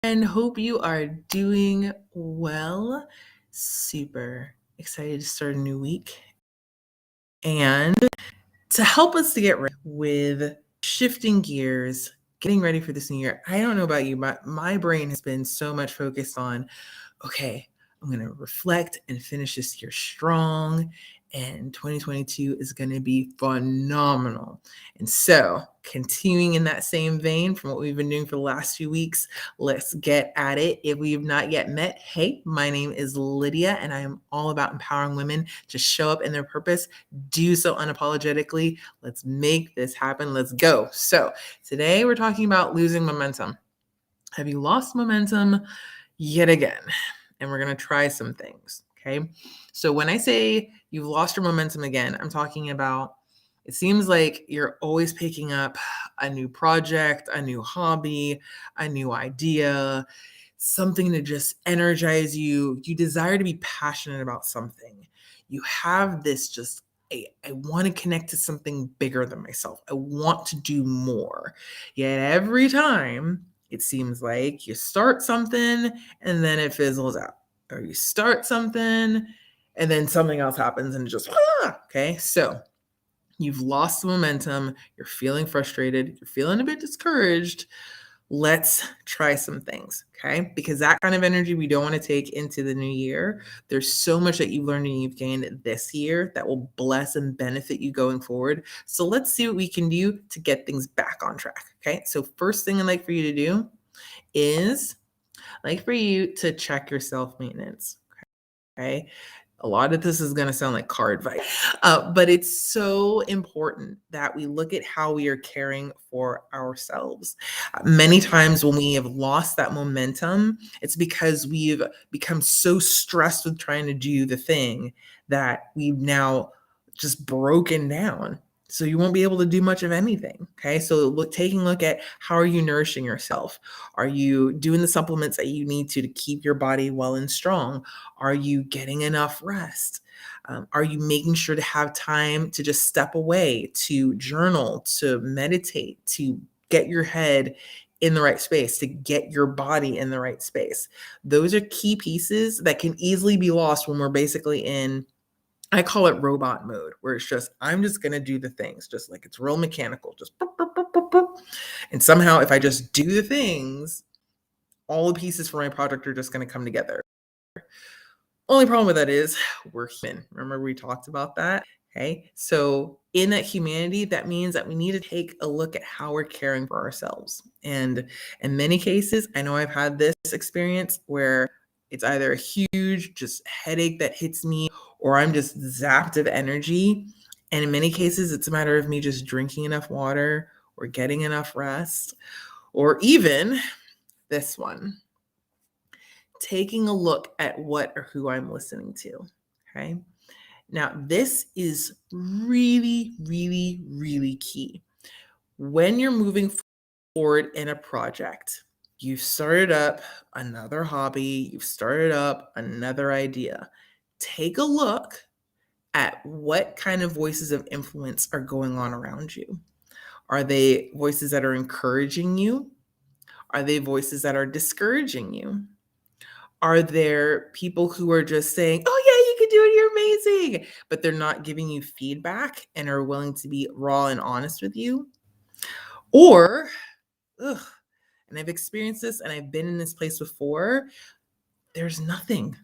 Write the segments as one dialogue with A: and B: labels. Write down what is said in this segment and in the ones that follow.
A: And hope you are doing well. Super excited to start a new week. And to help us to get ready with shifting gears, getting ready for this new year, I don't know about you, but my brain has been so much focused on, okay, I'm going to reflect and finish this year strong. And 2022 is going to be phenomenal. And so, continuing in that same vein from what we've been doing for the last few weeks, let's get at it. If we have not yet met, hey, my name is Lydia, and I am all about empowering women to show up in their purpose, do so unapologetically. Let's make this happen. Let's go. So, today we're talking about losing momentum. Have you lost momentum yet again? And we're going to try some things. Okay. So when I say you've lost your momentum again, I'm talking about it seems like you're always picking up a new project, a new hobby, a new idea, something to just energize you. You desire to be passionate about something. You have this just, I want to connect to something bigger than myself. I want to do more. Yet every time it seems like you start something and then it fizzles out, or you start something and then something else happens and just, okay. So you've lost the momentum. You're feeling frustrated. You're feeling a bit discouraged. Let's try some things, okay? Because that kind of energy we don't want to take into the new year. There's so much that you've learned and you've gained this year that will bless and benefit you going forward. So let's see what we can do to get things back on track, okay? So first thing I'd like for you to do is like for you to check your self-maintenance, okay? A lot of this is going to sound like car advice, but it's so important that we look at how we are caring for ourselves. Many times when we have lost that momentum, it's because we've become so stressed with trying to do the thing that we've now just broken down. So you won't be able to do much of anything. Okay. So taking a look at how are you nourishing yourself? Are you doing the supplements that you need to keep your body well and strong? Are you getting enough rest? Are you making sure to have time to just step away, to journal, to meditate, to get your head in the right space, to get your body in the right space? Those are key pieces that can easily be lost when we're basically in, I call it robot mode, where it's just, I'm just going to do the things, just like it's real mechanical, just boop, boop, boop, boop, boop. And somehow if I just do the things, all the pieces for my project are just going to come together. Only problem with that is we're human. Remember we talked about that? Okay. So in that humanity, that means that we need to take a look at how we're caring for ourselves. And in many cases, I know I've had this experience where it's either a huge just headache that hits me or I'm just zapped of energy. And in many cases, it's a matter of me just drinking enough water or getting enough rest, or even this one, taking a look at what or who I'm listening to. Okay. Now, this is really, really, really key. When you're moving forward in a project, you've started up another hobby, you've started up another idea. Take a look at what kind of voices of influence are going on around you. Are they voices that are encouraging you? Are they voices that are discouraging you? Are there people who are just saying, oh, yeah, you can do it, you're amazing, but they're not giving you feedback and are willing to be raw and honest with you? Or, and I've experienced this and I've been in this place before, there's nothing,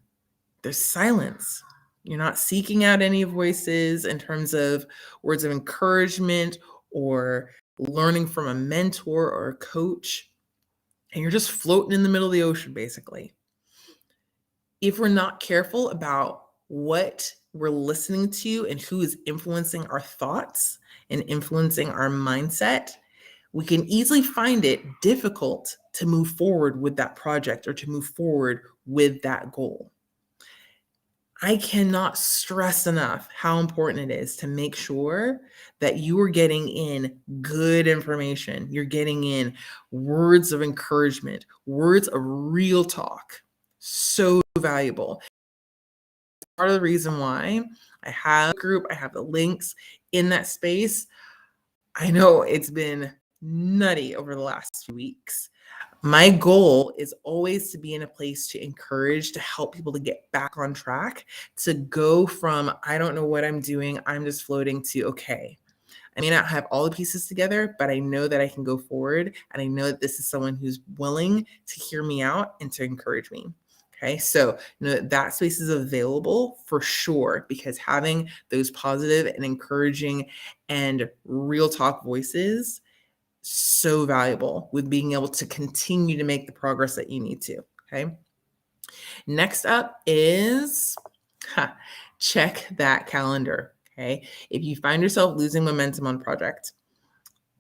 A: there's silence. You're not seeking out any voices in terms of words of encouragement or learning from a mentor or a coach, and you're just floating in the middle of the ocean, basically. If we're not careful about what we're listening to and who is influencing our thoughts and influencing our mindset, we can easily find it difficult to move forward with that project or to move forward with that goal. I cannot stress enough how important it is to make sure that you are getting in good information. You're getting in words of encouragement, words of real talk. So valuable. Part of the reason why I have a group, I have the links in that space. I know it's been nutty over the last few weeks. My goal is always to be in a place to encourage, to help people to get back on track, to go from, I don't know what I'm doing, I'm just floating, to, okay, I may not have all the pieces together, but I know that I can go forward. And I know that this is someone who's willing to hear me out and to encourage me. Okay. So, that space is available for sure, because having those positive and encouraging and real talk voices, so valuable with being able to continue to make the progress that you need to. Okay. Next up is check that calendar. Okay. If you find yourself losing momentum on a project,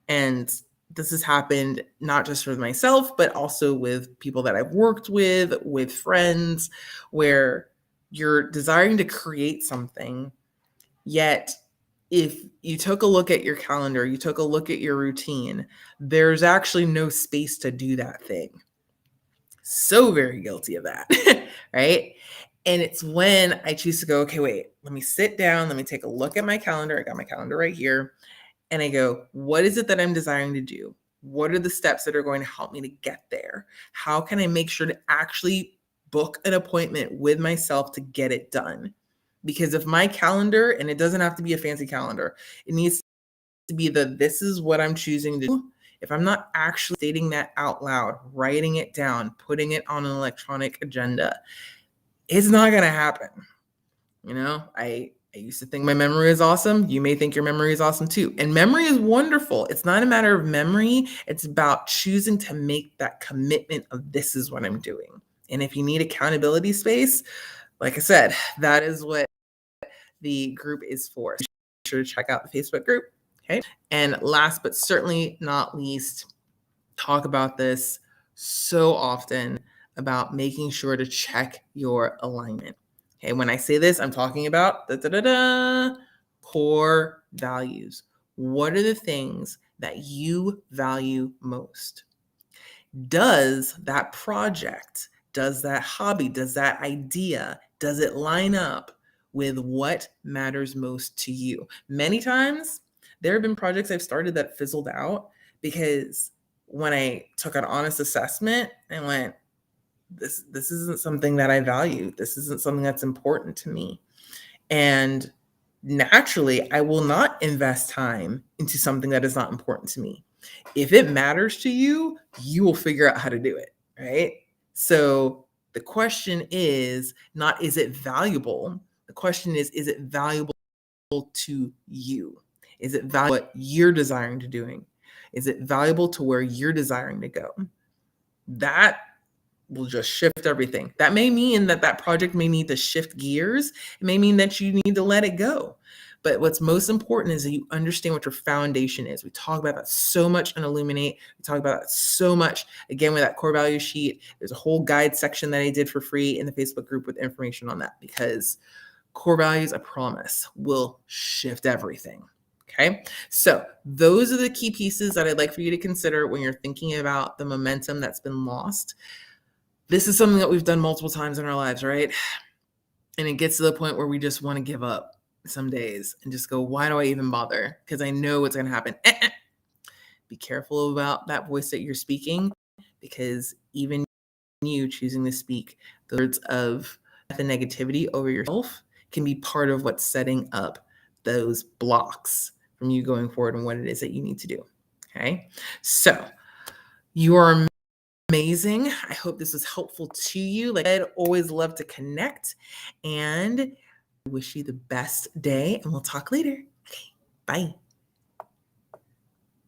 A: and this has happened not just with myself, but also with people that I've worked with friends, where you're desiring to create something, yet if you took a look at your calendar, you took a look at your routine, there's actually no space to do that thing. So very guilty of that, right? And it's when I choose to go, okay, wait, let me sit down, let me take a look at my calendar. I got my calendar right here. And I go, what is it that I'm desiring to do? What are the steps that are going to help me to get there? How can I make sure to actually book an appointment with myself to get it done? Because if my calendar, and it doesn't have to be a fancy calendar, it needs to be this is what I'm choosing to do. If I'm not actually stating that out loud, writing it down, putting it on an electronic agenda, it's not going to happen. I used to think my memory is awesome. You may think your memory is awesome too. And memory is wonderful. It's not a matter of memory. It's about choosing to make that commitment of, this is what I'm doing. And if you need accountability space, like I said, that is what the group is for. Be sure to check out the Facebook group. Okay. And last but certainly not least, talk about this so often, about making sure to check your alignment. Okay, when I say this, I'm talking about core values. What are the things that you value most? Does that project, does that hobby, does that idea, does it line up with what matters most to you? Many times, there have been projects I've started that fizzled out because when I took an honest assessment and went, this isn't something that I value. This isn't something that's important to me. And naturally, I will not invest time into something that is not important to me. If it matters to you, you will figure out how to do it, right? So the question is not, is it valuable? The question is it valuable to you? Is it valuable to what you're desiring to doing? Is it valuable to where you're desiring to go? That will just shift everything. That may mean that project may need to shift gears. It may mean that you need to let it go. But what's most important is that you understand what your foundation is. We talk about that so much in Illuminate. We talk about that so much, again, with that core value sheet. There's a whole guide section that I did for free in the Facebook group with information on that, because core values, I promise, will shift everything. Okay. So those are the key pieces that I'd like for you to consider when you're thinking about the momentum that's been lost. This is something that we've done multiple times in our lives, right? And it gets to the point where we just want to give up some days and just go, why do I even bother? Because I know what's going to happen. Be careful about that voice that you're speaking, because even you choosing to speak the words of the negativity over yourself can be part of what's setting up those blocks from you going forward and what it is that you need to do. Okay. So you are amazing. I hope this was helpful to you. Like, I'd always love to connect, and I wish you the best day, and we'll talk later. Okay, bye.